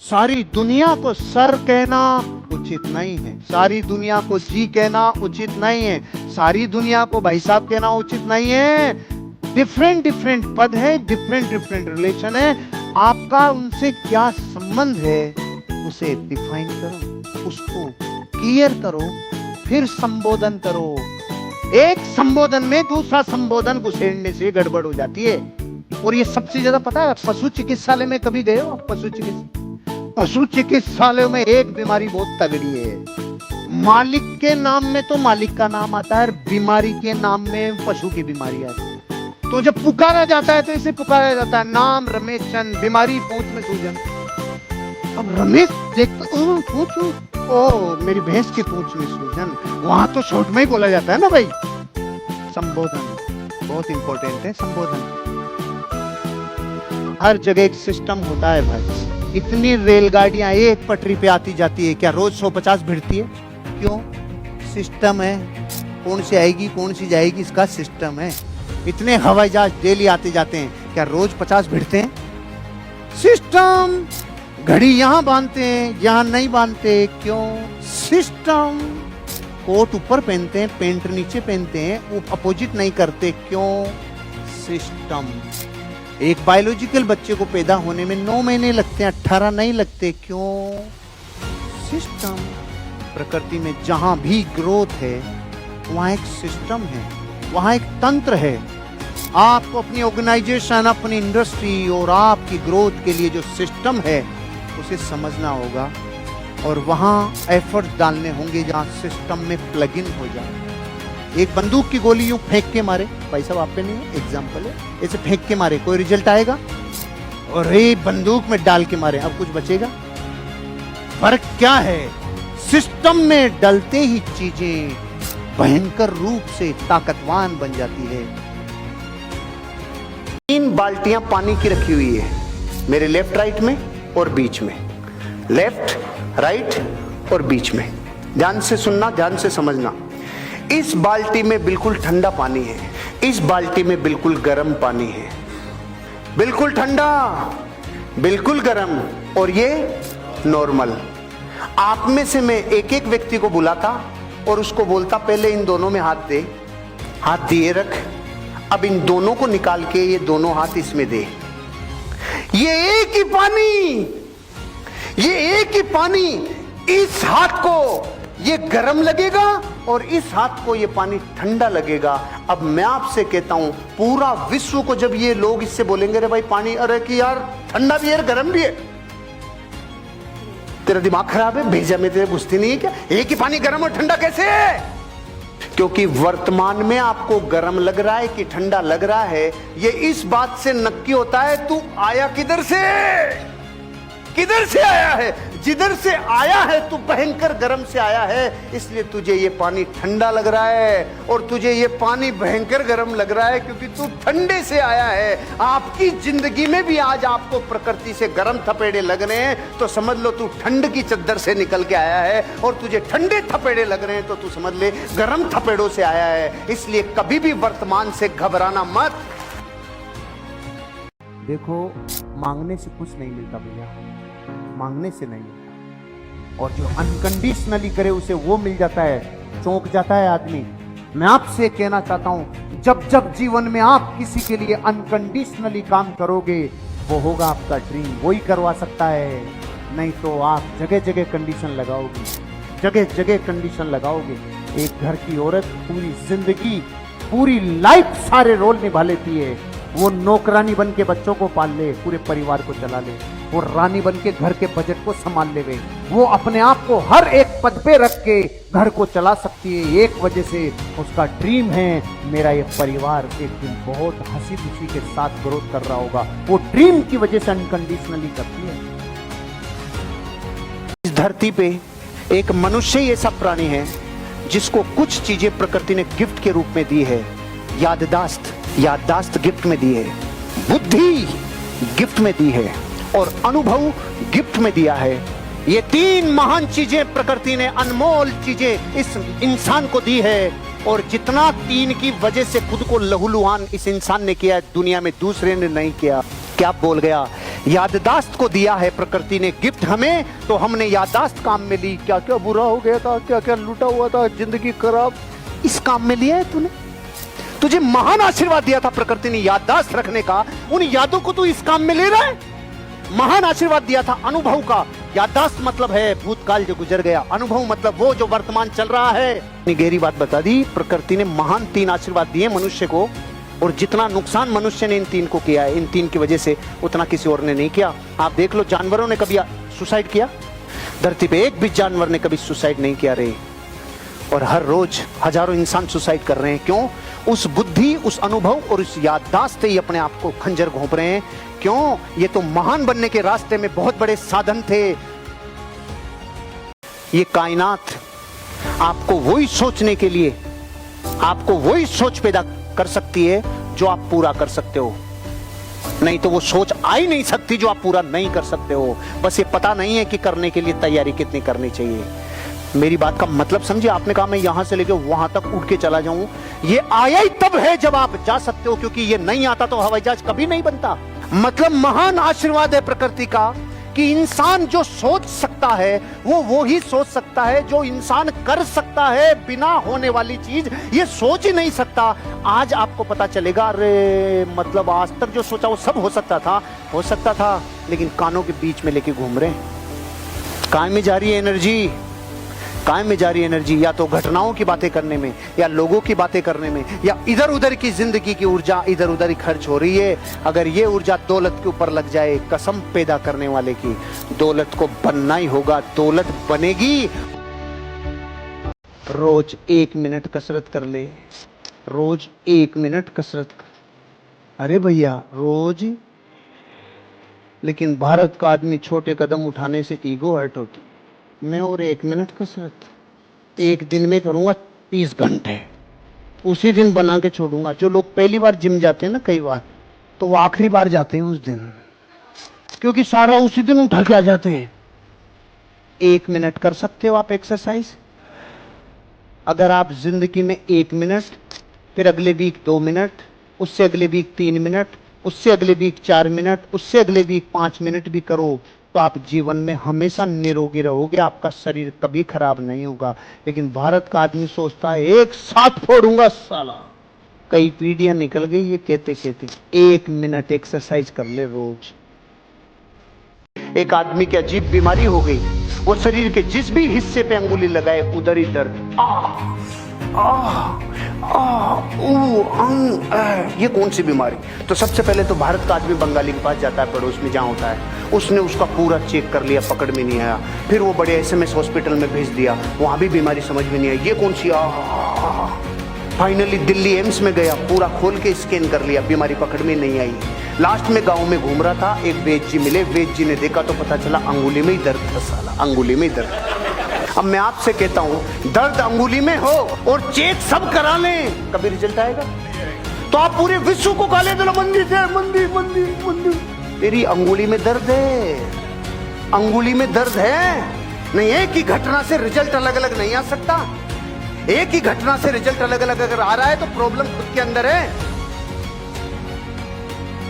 सारी दुनिया को सर कहना उचित नहीं है, सारी दुनिया को जी कहना उचित नहीं है, सारी दुनिया को भाई साहब कहना उचित नहीं है। डिफरेंट डिफरेंट पद है, डिफरेंट डिफरेंट रिलेशन है। आपका उनसे क्या संबंध है उसे डिफाइन करो, उसको क्लियर करो, फिर संबोधन करो। एक संबोधन में दूसरा संबोधन घुसेड़ने से गड़बड़ हो जाती है। और ये सबसे ज्यादा पता है, पशु चिकित्सालय में कभी गए हो? पशु चिकित्सालय में एक बीमारी बहुत तगड़ी है। मालिक के नाम में तो मालिक का नाम आता है, बीमारी के नाम में पशु की बीमारी आती है। तो जब पुकारा जाता है तो इसे पुकारा जाता है, नाम रमेश चंद, बीमारी पूंछ में सूजन। अब रमेश देखता ओ मेरी भैंस की पूंछ में सूजन, वहां तो शॉर्ट में ही बोला जाता है ना भाई। संबोधन बहुत इंपॉर्टेंट है। संबोधन हर जगह एक सिस्टम होता है भाई। इतनी रेलगाड़ियां एक पटरी पे आती जाती है, क्या रोज 150 भिड़ती है? क्यों? सिस्टम है। कौन सी आएगी कौन सी जाएगी इसका सिस्टम है। इतने हवाई जहाज डेली आते जाते हैं, क्या रोज 50 भिड़ते हैं? सिस्टम। घड़ी यहां बांधते हैं, यहां नहीं बांधते, क्यों? सिस्टम। कोट ऊपर पहनते हैं, पेंट नीचे पहनते हैं, वो अपोजिट नहीं करते, क्यों? सिस्टम। एक बायोलॉजिकल बच्चे को पैदा होने में 9 महीने लगते हैं, 18 नहीं लगते, क्यों? सिस्टम। प्रकृति में जहां भी ग्रोथ है वहां एक सिस्टम है, वहां एक तंत्र है। आपको अपनी ऑर्गेनाइजेशन, अपनी इंडस्ट्री और आपकी ग्रोथ के लिए जो सिस्टम है उसे समझना होगा और वहां एफर्ट डालने होंगे जहां सिस्टम में प्लग इन हो जाए। एक बंदूक की गोली यूं फेंक के मारे, भाई साहब आप पे नहीं है, एग्जाम्पल है, ऐसे फेंक के मारे कोई रिजल्ट आएगा? और ये बंदूक में डाल के मारे अब कुछ बचेगा? फर्क क्या है? सिस्टम में डलते ही चीजें भयंकर रूप से ताकतवान बन जाती है। 3 बाल्टियां पानी की रखी हुई है मेरे लेफ्ट राइट में और बीच में, लेफ्ट राइट और बीच में। ध्यान से सुनना, ध्यान से समझना। इस बाल्टी में बिल्कुल ठंडा पानी है, इस बाल्टी में बिल्कुल गर्म पानी है। बिल्कुल ठंडा, बिल्कुल गर्म, और ये नॉर्मल। आप में से मैं एक एक व्यक्ति को बुलाता और उसको बोलता पहले इन दोनों में हाथ दे, हाथ दिए रख, अब इन दोनों को निकाल के ये दोनों हाथ इसमें दे। ये एक ही पानी, ये एक ही पानी, इस हाथ को ये गर्म लगेगा और इस हाथ को ये पानी ठंडा लगेगा। अब मैं आपसे कहता हूं, पूरा विश्व को जब ये लोग इससे बोलेंगे रे भाई पानी, अरे कि यार ठंडा भी है गर्म भी है, तेरा दिमाग खराब है, भेजा में तेरे घुसती नहीं है क्या? एक ही पानी गर्म और ठंडा कैसे है? क्योंकि वर्तमान में आपको गर्म लग रहा है कि ठंडा लग रहा है, ये इस बात से नक्की होता है तू आया किधर से, किधर से आया है। जिधर से आया है तू भयंकर गर्म से आया है, इसलिए तुझे ये पानी ठंडा लग रहा है और तुझे ये पानी भयंकर गर्म लग रहा है क्योंकि तू ठंडे से आया है। आपकी जिंदगी में भी आज आपको प्रकृति से गर्म थपेड़े लग रहे हैं तो समझ लो तू ठंड की चद्दर से निकल के आया है, और तुझे ठंडे थपेड़े लग रहे हैं तो तू समझ ले गर्म थपेड़ों से आया है। इसलिए कभी भी वर्तमान से घबराना मत। देखो, मांगने से कुछ नहीं मिलता भैया, मांगने से नहीं मिलता, और जो अनकंडीशनली करे उसे वो मिल जाता है, चौंक जाता है आदमी। मैं आपसे कहना चाहता हूं, जब जब जीवन में आप किसी के लिए अनकंडीशनली काम करोगे, वो होगा आपका ड्रीम, वही करवा सकता है। नहीं तो आप जगह जगह कंडीशन लगाओगे, जगह जगह कंडीशन लगाओगे। एक घर की औरत पूरी जिंदगी, पूरी लाइफ सारे रोल निभा लेती है। वो नौकरानी बन के बच्चों को पाल ले, पूरे परिवार को चला ले, वो रानी बन के घर के बजट को संभाल ले, वो अपने आप को हर एक पद पे रख के घर को चला सकती है। एक वजह से उसका ड्रीम है, मेरा ये परिवार एक दिन बहुत हंसी खुशी के साथ ग्रोथ कर रहा होगा। वो ड्रीम की वजह से अनकंडीशनली करती है। इस धरती पे एक मनुष्य ही ऐसा प्राणी है जिसको कुछ चीजें प्रकृति ने गिफ्ट के रूप में दी है। याददाश्त गिफ्ट में दी है, बुद्धि गिफ्ट में दी है, और अनुभव गिफ्ट में दिया है। ये 3 महान चीजें प्रकृति ने, अनमोल चीजें इस इंसान को दी है। और जितना 3 की वजह से खुद को लहूलुहान इस इंसान ने किया, दुनिया में दूसरे ने नहीं किया। क्या बोल गया याददाश्त को दिया है प्रकृति ने गिफ्ट हमें, तो हमने याददाश्त काम में ली। क्या क्या बुरा हो गया था, क्या क्या लूटा हुआ था, जिंदगी खराब, इस काम में लिया है तूने। तुझे महान आशीर्वाद दिया था प्रकृति ने याददाश्त रखने का, उन यादों को तू इस काम में ले रहा है। महान आशीर्वाद दिया था अनुभव का। याददाश्त मतलब है भूतकाल जो गुजर गया, अनुभव मतलब वो जो वर्तमान चल रहा है। गहरी बात बता दी, प्रकृति ने महान 3 आशीर्वाद दिए मनुष्य को, और जितना नुकसान मनुष्य ने इन 3 को किया है, इन 3 की वजह से, उतना किसी और ने नहीं किया। आप देख लो, जानवरों ने कभी सुसाइड किया? धरती पे एक भी जानवर ने कभी सुसाइड नहीं किया रे, और हर रोज हजारों इंसान सुसाइड कर रहे हैं। क्यों? उस बुद्धि, उस अनुभव और उस याददाश्त से ही अपने आप को खंजर घोंप रहे हैं। क्यों? ये तो महान बनने के रास्ते में बहुत बड़े साधन थे। ये कायनात आपको वही सोचने के लिए, आपको वही सोच पैदा कर सकती है जो आप पूरा कर सकते हो, नहीं तो वो सोच आ ही नहीं सकती जो आप पूरा नहीं कर सकते हो। बस ये पता नहीं है कि करने के लिए तैयारी कितनी करनी चाहिए। मेरी बात का मतलब समझिए। आपने कहा मैं यहां से लेकर वहां तक उड़ के चला जाऊं, ये आया ही तब है जब आप जा सकते हो, क्योंकि ये नहीं आता तो हवाई जहाज कभी नहीं बनता। मतलब महान आशीर्वाद है प्रकृति का कि इंसान जो सोच सकता है वो ही सोच सकता है जो इंसान कर सकता है। बिना होने वाली चीज ये सोच ही नहीं सकता। आज आपको पता चलेगा, अरे मतलब आज तक जो सोचा वो सब हो सकता था, लेकिन कानों के बीच में लेके घूम रहे हैं। काय में जा रही है एनर्जी? काय में जा रही एनर्जी? या तो घटनाओं की बातें करने में, या लोगों की बातें करने में, या इधर उधर की जिंदगी की ऊर्जा इधर उधर ही खर्च हो रही है। अगर ये ऊर्जा दौलत के ऊपर लग जाए, कसम पैदा करने वाले की, दौलत को बनना ही होगा, दौलत बनेगी। रोज 1 मिनट कसरत कर ले, रोज 1 मिनट कसरत कर। अरे भैया रोज। लेकिन भारत का आदमी छोटे कदम उठाने से ईगो हर्ट होती। मैं और 1 मिनट कसरत एक दिन में करूंगा 30 घंटे, उसी दिन बना के छोड़ूंगा। जो लोग पहली बार जिम जाते हैं ना, कई बार तो वो आखिरी बार जाते हैं उस दिन, क्योंकि सारा उसी दिन उठा के आ जाते हैं। 1 मिनट कर सकते हो आप एक्सरसाइज। अगर आप जिंदगी में 1 मिनट, फिर अगले वीक 2 मिनट, उससे अगले वीक 3 मिनट, उससे अगले वीक 4 मिनट, उससे अगले वीक 5 मिनट भी करो, तो आप जीवन में हमेशा निरोगी रहोगे, आपका शरीर कभी खराब नहीं होगा। लेकिन भारत का आदमी सोचता है एक साथ फोड़ूंगा साला। कई पीढ़ियां निकल गई ये कहते कहते। 1 मिनट एक्सरसाइज कर ले रोज। एक आदमी की अजीब बीमारी हो गई, वो शरीर के जिस भी हिस्से पे अंगुली लगाए उधर ही दर्द। ये कौन सी बीमारी? तो सबसे पहले तो भारत का आदमी बंगाली के पास जाता है, पड़ोस में जहाँ होता है, उसने उसका पूरा चेक कर लिया, पकड़ में नहीं आया। फिर वो बड़े SMS हॉस्पिटल में भेज दिया, वहां भी बीमारी समझ में नहीं आई, ये कौन सी। फाइनली दिल्ली एम्स में गया, पूरा खोल के स्कैन कर लिया, बीमारी पकड़ में नहीं आई। लास्ट में गांव में घूम रहा था, एक वैद्य जी मिले, वैद्य जी ने देखा तो पता चला अंगुली में ही दर्द था साला, अंगुली में ही दर्द। अब मैं आपसे कहता हूं, दर्द अंगुली में हो और चेक सब करा लें, कभी रिजल्ट आएगा? तो आप पूरे विश्व को गाले दो, मंदी से मंदी मंदी मंदी। तेरी अंगुली में दर्द है, अंगुली में दर्द है। नहीं, एक ही घटना से रिजल्ट अलग अलग नहीं आ सकता। एक ही घटना से रिजल्ट अलग अलग अगर आ रहा है तो प्रॉब्लम खुद के अंदर है।